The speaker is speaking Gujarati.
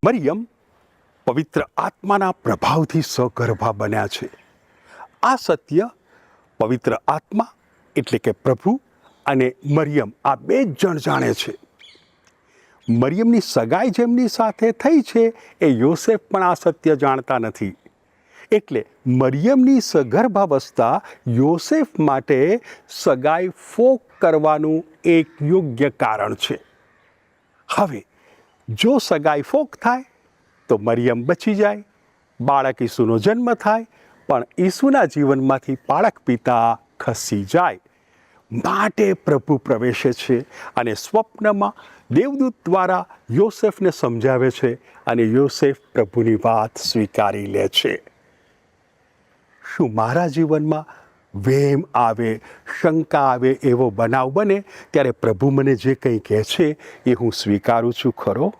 મરિયમ પવિત્ર આત્માના પ્રભાવથી સગર્ભા બન્યા છે. આ સત્ય પવિત્ર આત્મા એટલે કે પ્રભુ અને મરિયમ આ બે જ જણ જાણે છે. મરિયમની સગાઈ જેમની સાથે થઈ છે એ યોસેફ પણ આ સત્ય જાણતા નથી. એટલે મરિયમની સગર્ભાવસ્થા યોસેફ માટે સગાઈ ફોક કરવાનું એક યોગ્ય કારણ છે. હવે જો સગાઈ ફોક થાય તો મરિયમ બચી જાય, બાળક ઈસુનો જન્મ થાય, પણ ઈસુના જીવનમાંથી બાળક પિતા ખસી જાય. માટે પ્રભુ પ્રવેશે છે અને સ્વપ્નમાં દેવદૂત દ્વારા યોસેફને સમજાવે છે અને યોસેફ પ્રભુની વાત સ્વીકારી લે છે. શું મારા જીવનમાં વહેમ આવે, શંકા આવે એવો બનાવ બને ત્યારે પ્રભુ મને જે કંઈ કહે છે એ હું સ્વીકારું છું ખરો?